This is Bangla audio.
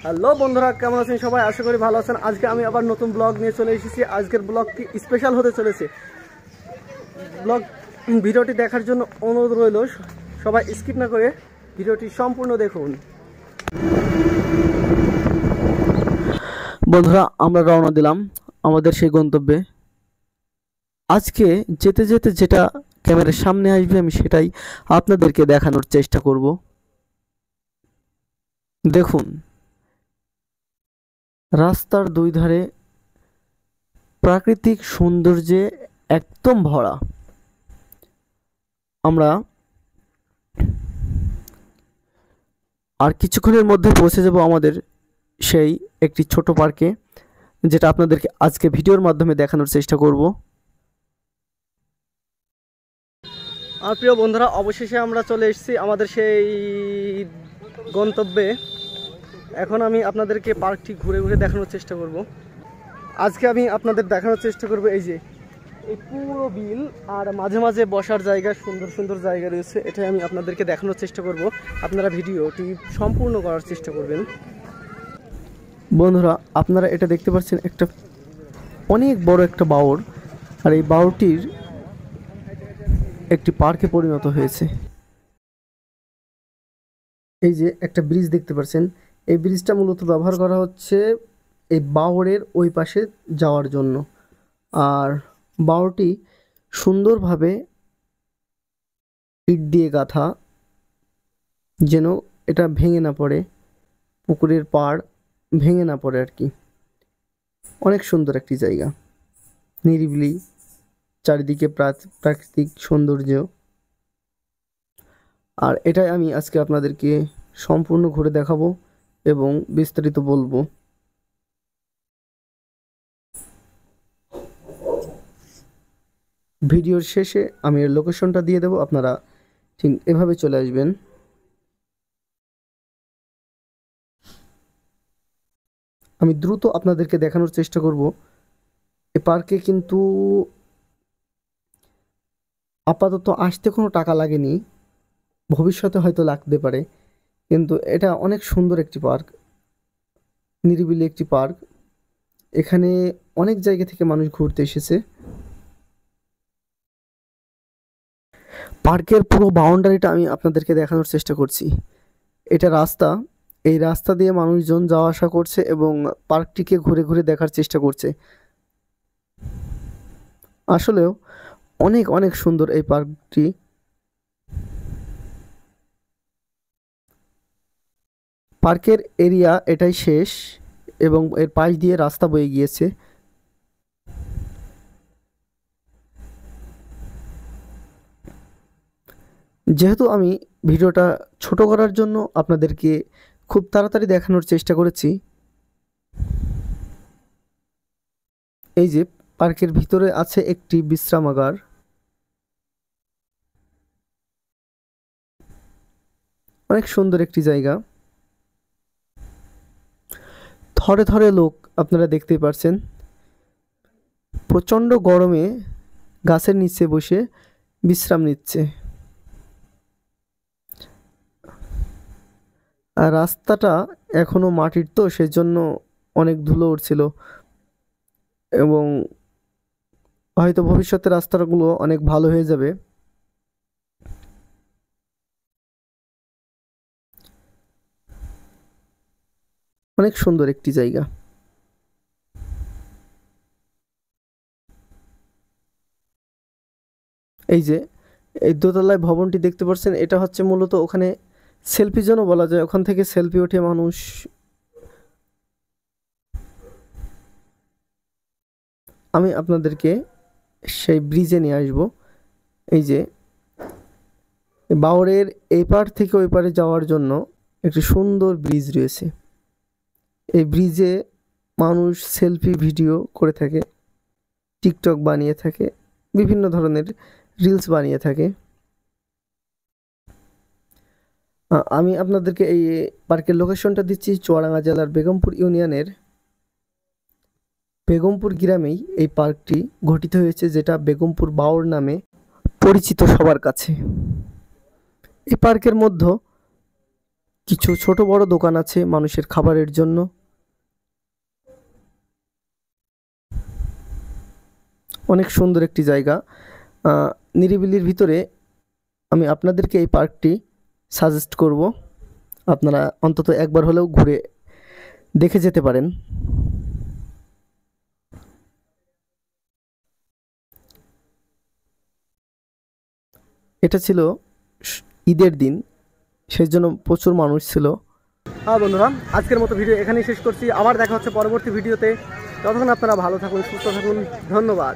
হ্যালো বন্ধুরা, কেমন আছেন সবাই? আশা করি ভালো আছেন। আজকে আমি আবার নতুন ব্লগ নিয়ে চলে এসেছি। আজকের ব্লগটি স্পেশাল হতে চলেছে। ভিডিওটি দেখার জন্য অনুরোধ রইল, সবাই স্কিপ না করে ভিডিওটি সম্পূর্ণ দেখুন। বন্ধুরা, আমরা রওনা দিলাম আমাদের সেই গন্তব্যে। আজকে যেতে যেতে যেটা ক্যামেরার সামনে আসবে আমি সেটাই আপনাদেরকে দেখানোর চেষ্টা করব। দেখুন, রাস্তার দুই ধারে প্রাকৃতিক সৌন্দর্যে একদম ভরা। আমরা আর কিছুক্ষণের মধ্যে পৌঁছে যাব আমাদের সেই একটি ছোট পার্কে, যেটা আপনাদেরকে আজকে ভিডিওর মাধ্যমে দেখানোর চেষ্টা করব। আর প্রিয় বন্ধুরা, অবশেষে আমরা চলে এসেছি আমাদের সেই গন্তব্যে। এখন আমি আপনাদেরকে পার্কটি ঘুরে ঘুরে দেখানোর চেষ্টা করব। আজকে আমি আপনাদের দেখানোর চেষ্টা করব এই যে এই পুরো বিল, আর মাঝে মাঝে বসার জায়গা, সুন্দর সুন্দর জায়গা রয়েছে। এটাই আমি আপনাদেরকে দেখানোর চেষ্টা করব। আপনারা ভিডিওটি সম্পূর্ণ করার চেষ্টা করবেন। বন্ধুরা, আপনারা এটা দেখতে পাচ্ছেন, একটা অনেক বড় একটা বাওর, আর এই বাওরটির একটি পার্কে পরিণত হয়েছে। এই যে একটা ব্রিজ দেখতে পাচ্ছেন, এই ব্রিজটা মূলত ব্যবহার করা হচ্ছে এই বাওরের ওই পাশে যাওয়ার জন্য। আর বাওরটি সুন্দরভাবে ইট দিয়ে গাঁথা, যেন এটা ভেঙে না পড়ে, পুকুরের পাড় ভেঙে না পড়ে আর কি। অনেক সুন্দর একটি জায়গা, নিরিবিলি, চারিদিকে প্রাকৃতিক সৌন্দর্য। আর এটাই আমি আজকে আপনাদেরকে সম্পূর্ণ ঘুরে দেখাবো এবং বিস্তারিত বলবো। ভিডিওর শেষে আমি এর লোকেশনটা দিয়ে দেবো, আপনারা ঠিক এভাবে চলে আসবেন। আমি দ্রুত আপনাদেরকে দেখানোর চেষ্টা করব। এ পার্কে কিন্তু আপাতত আসতে কোনো টাকা লাগেনি, ভবিষ্যতে হয়তো লাগতে পারে, কিন্তু এটা অনেক সুন্দর একটি পার্ক, নিরিবিলি একটি পার্ক। এখানে অনেক জায়গা থেকে মানুষ ঘুরতে এসেছে। পার্কের পুরো বাউন্ডারিটা আমি আপনাদেরকে দেখানোর চেষ্টা করছি। এটা রাস্তা, এই রাস্তা দিয়ে মানুষজন যাওয়া আসা করছে এবং পার্কটিকে ঘুরে ঘুরে দেখার চেষ্টা করছে। আসলেও অনেক অনেক সুন্দর এই পার্কটি। পার্কের এরিয়া এটাই শেষ এবং এর পাশ দিয়ে রাস্তা বয়ে গিয়েছে। যেহেতু আমি ভিডিওটা ছোট করার জন্য আপনাদেরকে খুব তাড়াতাড়ি দেখানোর চেষ্টা করেছি। এই যে পার্কের ভিতরে আছে একটি বিশ্রামাগার। অনেক সুন্দর একটি জায়গা। থরে থরে লোক আপনারা দেখতেই পারছেন, প্রচণ্ড গরমে গাছের নিচে বসে বিশ্রাম নিচ্ছে। আর রাস্তাটা এখনো মাটির, তো সেজন্য অনেক ধুলো উঠছিল এবং হয়তো ভবিষ্যতে রাস্তাগুলো অনেক ভালো হয়ে যাবে। অনেক সুন্দর একটি জায়গা। এই যে এই দোতলায় ভবনটি দেখতে পাচ্ছেন, এটা হচ্ছে মূলত ওখানে সেলফি জোনও বলা যায়। ওখান থেকে সেলফি ওঠে মানুষ। আমি আপনাদেরকে সেই ব্রিজে নিয়ে আসব। এই যে বাওরের এই পার থেকে ওই পারে যাওয়ার জন্য একটি সুন্দর ব্রিজ রয়েছে। এই ব্রিজে মানুষ সেলফি ভিডিও করে থাকে, টিকটক বানিয়ে থাকে, বিভিন্ন ধরনের রিলস বানিয়ে থাকে। আমি আপনাদেরকে এই পার্কের লোকেশনটা দিচ্ছি। চুয়াডাঙ্গা জেলার বেগমপুর ইউনিয়নের বেগমপুর গ্রামেই এই পার্কটি গঠিত হয়েছে, যেটা বেগমপুর বাওর নামে পরিচিত সবার কাছে। এই পার্কের মধ্যে কিছু ছোট বড় দোকান আছে মানুষের খাবারের জন্য। অনেক সুন্দর একটি জায়গা, নিরিবিলির ভিতরে। আমি আপনাদেরকে এই পার্কটি সাজেস্ট করব, আপনারা অন্তত একবার হলেও ঘুরে দেখে যেতে পারেন। এটা ছিল ঈদের দিন, সেই জন্য প্রচুর মানুষ ছিল। হ্যাঁ বন্ধুরা, আজকের মতো ভিডিও এখানেই শেষ করছি। আবার দেখা হচ্ছে পরবর্তী ভিডিওতে। ততক্ষণ আপনারা ভালো থাকুন, সুস্থ থাকুন। ধন্যবাদ।